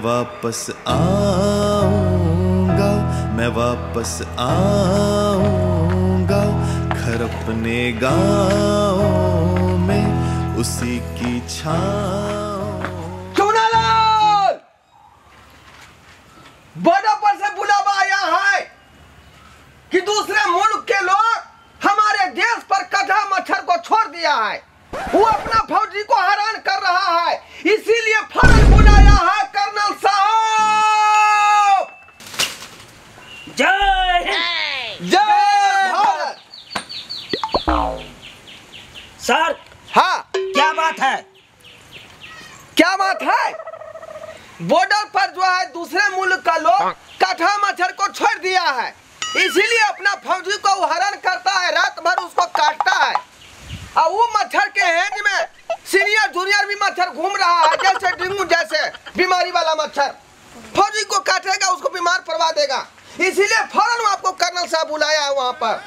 वापस आऊंगा, मैं वापस आऊंगा घर अपने गाँव में उसी की छाँव। चुनालाल, बॉर्डर पर से बुलावा आया है कि दूसरे मुल्क के लोग हमारे देश पर कटा मच्छर को छोड़ दिया है। वो अपना फौजी को हैरान कर रहा है, इसीलिए फौरन बुलाया है कर्नल साहब। जय जय भारत। सर। हाँ, क्या बात है? क्या बात है? बॉर्डर पर जो है दूसरे मुल्क का लोग कटा मच्छर को छोड़ दिया है, इसीलिए अपना फौजी को हैरान करता है, रात भर उसको काटता है। और वो मच्छर के हेंज में सीनियर जूनियर भी मच्छर घूम रहा है, जैसे डेंगू जैसे बीमारी वाला मच्छर। फौजी को काटेगा, उसको बीमार करवा देगा, इसीलिए फौरन आपको कर्नल साहब बुलाया है वहाँ पर।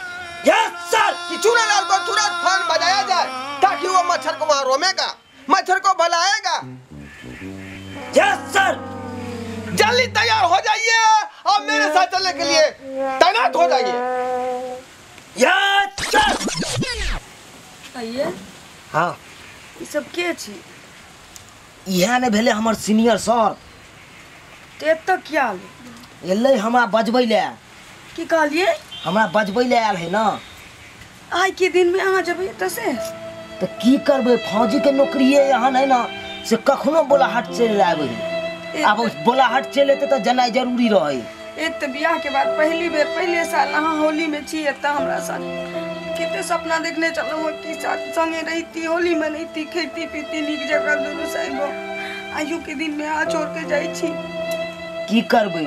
Yes sir. कि चुनालाल को तुरंत फोन बजाया जाए ताकि वो मच्छर को वहाँ रोमेगा, मच्छर को भगाएगा। Yes sir. जल्दी तैयार हो जाइए और मेरे साथ चलने के लिए तैनात हो जाइए। Yes sir. आइए। हाँ, ई सब के छी? यहाँ ने भेले हमर सीनियर सर। ते तक क्या ले? एलै हमरा बजबै ले। की कहलिए? हमरा बजबै ले आयल है ना। आज के दिन में अहाँ जब एतऽ से तो की करबै, फौजी के नौकरी यहाँ नहीं ना से कखनो बोलाहट चलि आबै है। अब बोलाहट चलि एतै तो जेनाइ जरूरी रहे। एक तो बियाह के बाद पहली बेर पहले साल अहाँ होली में छी एतऽ हमरा साथ। कितने सपना देखने चलू कि साथ संगे रहती, होली मनैती, खेती पीती, नीक जगह दुनू साइबो। आयु के दिन में आ छोड़ के जाइ छी। की करबै,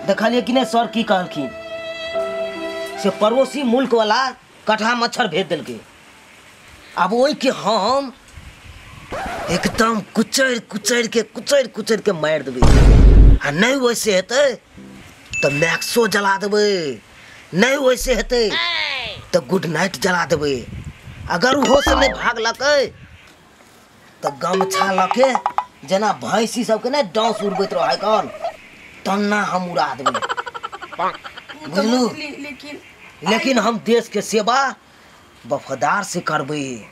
देखलिए कि नहीं सर की कहलखिन से पड़ोसी मुल्क वाला कटहा मच्छर भेज दिलके। अब ओइ के हम एकदम कुचैर के मार देबै। आ नहीं वैसे हेतै तो मैक्सो जला देबै, नहीं वैसे हेतै तो गुड नाइट जला देबै। अगर वो से नहीं भागलकै तो गमछा लके जना भैंसी सबके नहीं डांस उड़बैत रहे कौन तन्ना हम उड़ा देबै। बुझलू? लेकिन हम देश के सेवा वफादार से करबै।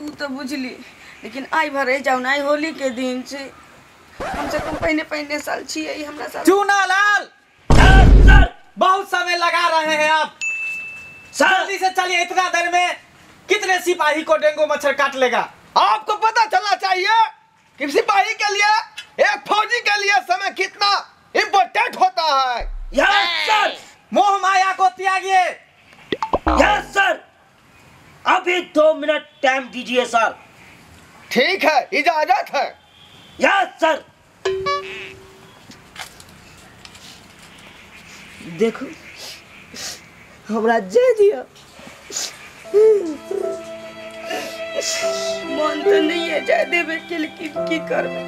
उ तो बुझली, लेकिन आई भर रह जाओ ना, होली के दिन से कम से कम पहले साल छी हमरा साथ। चुनालाल, सर बहुत समय लगा रहे हैं आप। जल्दी से चलिए, इतना देर में कितने सिपाही को डेंगू मच्छर काट लेगा। आपको पता चलना चाहिए कि सिपाही के लिए, एक फौजी के लिए समय कितना इम्पोर्टेंट होता है। Yes sir. मोह माया को त्यागिए। Yes sir. अभी 2 मिनट टाइम दीजिए सर। ठीक है, इजाजत है। Yes sir. देखो हमरा जे दिया मन तो नहीं है जाए देवे के, लेकिन की करबे।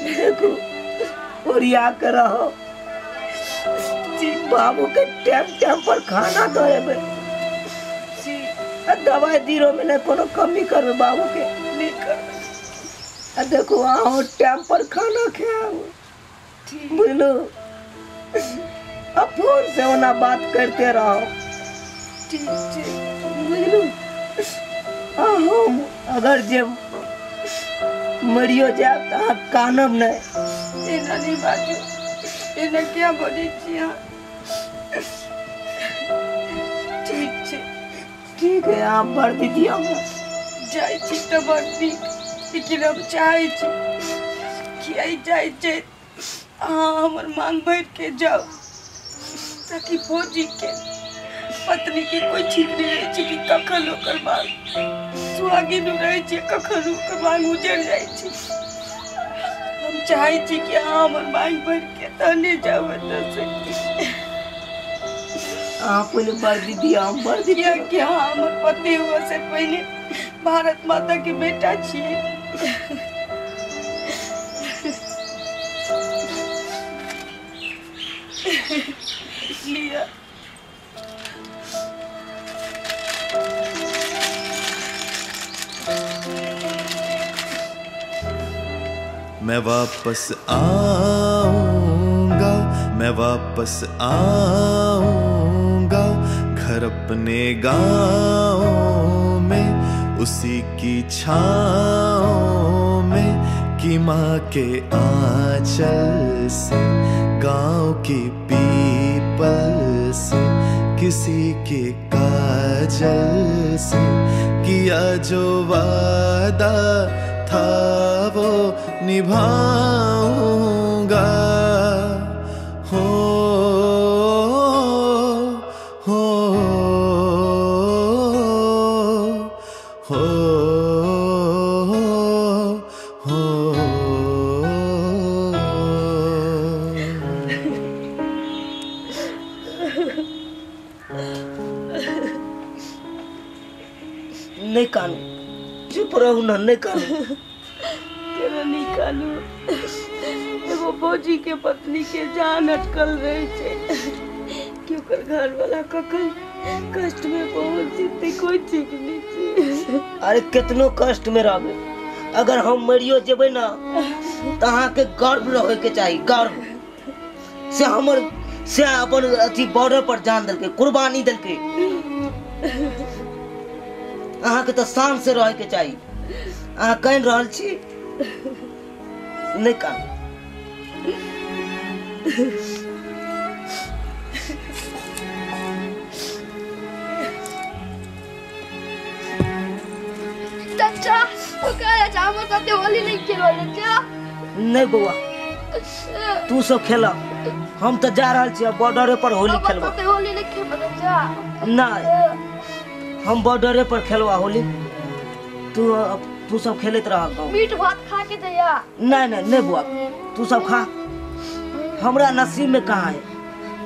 देखो ओरिया कर रहो जी, बाबू के टाइम पर खाना देबे, दवाई दीरो में नहीं कोनो कमी करबे, बाबू के नहीं करबे। देखो आओ टाइम पर खाना खाओ, बुझलो? अब फोन से होना बात करते रहो, ठीक बुझलो? हम अगर जब मरियो जाए तो कानब नहीं। एना नहीं बाजू, एना क्या बोले छी अहाँ? ठीक है, आप भर दीजिए। हम जाए छी तो बड़ नीक, लेकिन हम चाहे छी कि आई जाए अहाँ हमर मांग भर के जाओ, ताकि फौजी के पत्नी के कोई ठीक नहीं रहे कि कखन ओकर मांग सुहागिन रहे छै, कखन ओकर मांग उजड़ जाए छै। हम चाहे छी कि अहाँ हमर मांग भर के तहने जाओ एतऽ से। आप पहले भर दीजिए, हम भर दीजिए। कि हाँ, हमर पति हुआ से पहले भारत माता के बेटा छिए। लिया मैं वापस आऊंगा, मैं वापस आऊंगा घर अपने गाँव में, उसी की छाँव में कि माँ के आंचल से, गाँव की पीपल से, किसी के काजल से किया जो वादा था वो निभाऊंगा। हो हो हो हो नहीं कानू, चुप रहू ना, नहीं कानू। केना नहीं कानू, एगो फौजी के पत्नी के जान अटकल रहे छे कि ओकर घर वाला कखन कष्ट में पहुंच जेते कोई ठीक नहीं छे। अरे कितनो कष्ट में रहबे, अगर हम मरियो जेबे ना तो अहाँ के गर्व रहे के चाहिए, गर्व से हमर से अपन अथी बॉर्डर पर जान दलके, कुर्बानी दलके। अहाँ के तो शान से रहे के चाहिए। अहाँ कह रहल छी नहीं कान। चाचा तो कहे जामो साथे होली नहीं खेलो चाचा। नहीं बउआ, तू सब खेला, हम तो जा रहल छी बॉर्डर पर होली खेलबा। साथे होली नहीं खेलबा चाचा। नहीं, हम बॉर्डर पर खेलवा होली। तू सब खेलत रह। मीट भात खा के जया। नहीं नहीं नहीं बुआ, तू सब खा। हमरा नसीब में कहाँ है?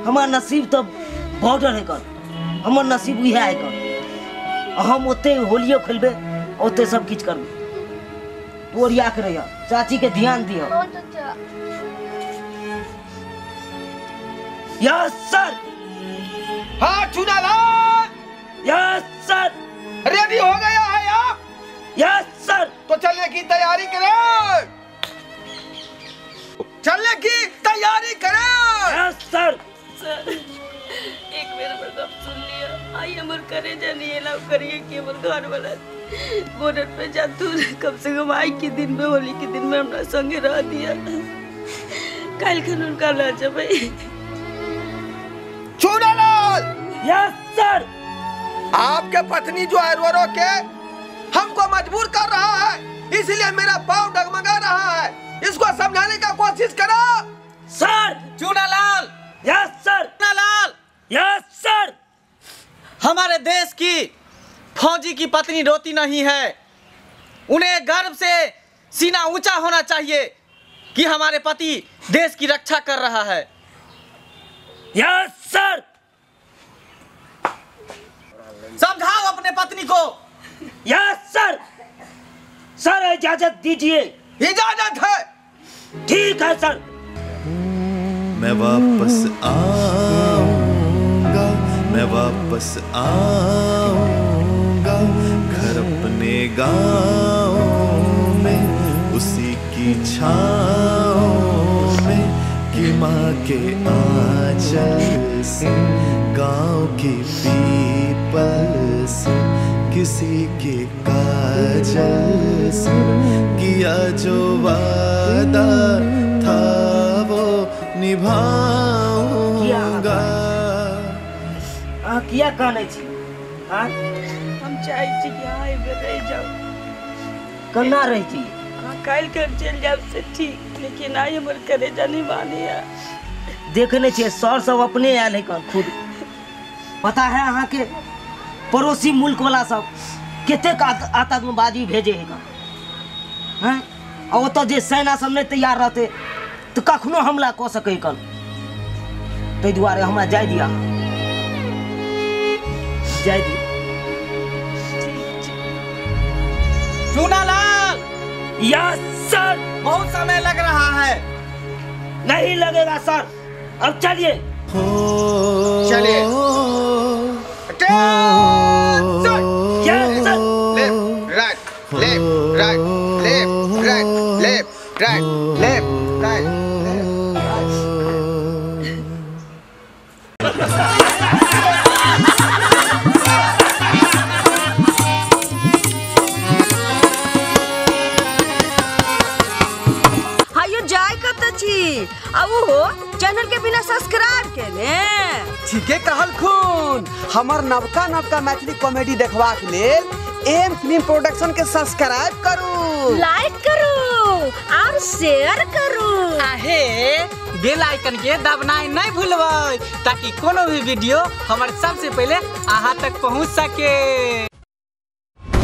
हमार नसीब तो बॉर्डर है कर, हमार नसीब यह है कर। हम ओते होलियो खेलबे, ओते सब किछ करबे। तू ओरिया के रहिया, चाची के ध्यान दियो। हाँ चाचा। Yes sir. हाँ चुनालाल, यस सर। रेडी हो गया है आप? Yes sir. तो चलने की तैयारी करें, चलने की तैयारी करें। Yes sir. सर एक बेर हमर बात सुन लिया, आई हमर करे जानिए ना करिए कि हमर घर वाला बॉर्डर पे जातू, कम से कम आई के दिन में, होली के दिन में हमरा संगे रह दिया। कल खन उनका ला जबे। Chunalal, yes sir. आपके पत्नी जो है रो रो के हमको मजबूर कर रहा है, इसलिए मेरा पाँव डगमगा रहा है। इसको समझाने का कोशिश करो। Sir. Chunalal. Yes sir. Chunalal. Yes sir. हमारे देश की फौजी की पत्नी रोती नहीं है, उन्हें गर्व से सीना ऊंचा होना चाहिए कि हमारे पति देश की रक्षा कर रहा है। Yes sir. समझाओ अपने पत्नी को। Yes sir. सर इजाजत दीजिए। इजाजत है। ठीक है सर। मैं वापस आऊंगा, मैं वापस आऊंगा घर अपने गाँव में, उसी की छाँव में कि माँ के आंचल से, गाँव की पीपल से, किसी के काजल से किया जो वादा था वो निभाऊंगा। किया कहने छी? हाँ? हम चाहे छी कि आई बे रह जाओ। कना रही थी? हाँ कल कर चल जाओ से ठीक, लेकिन आई हमर करे जानी मानी है। देखने छे सर सब अपने आयल है कर खुद। पता है अहाँ के पड़ोसी मुल्क वाला सब कतेक आतंकबाजी भेजे है कर, हैं? और तो जे सेना सब नहीं तैयार रहते तो कखनो हमला कऽ सकै कर। ताहि दुआरे हमरा जाय दिया, जाय दिया। चुनालाल। Yes sir. बहुत समय लग रहा है। नहीं लगेगा सर, अब चलिए। चलिए। Yes sir. Left right, left right, left right left right channel के बिना सब्सक्राइब के ले ठीके कहल खून हमर नवका नवका मैथिली कॉमेडी देखबा के लेल एम फिल्म प्रोडक्शन के सब्सक्राइब करू, लाइक करू और शेयर करू आहे बेल आइकन के दबनाई नहीं भूलबै ताकि कोनो भी वीडियो हमारे सबसे पहले अहाँ तक पहुंच सके।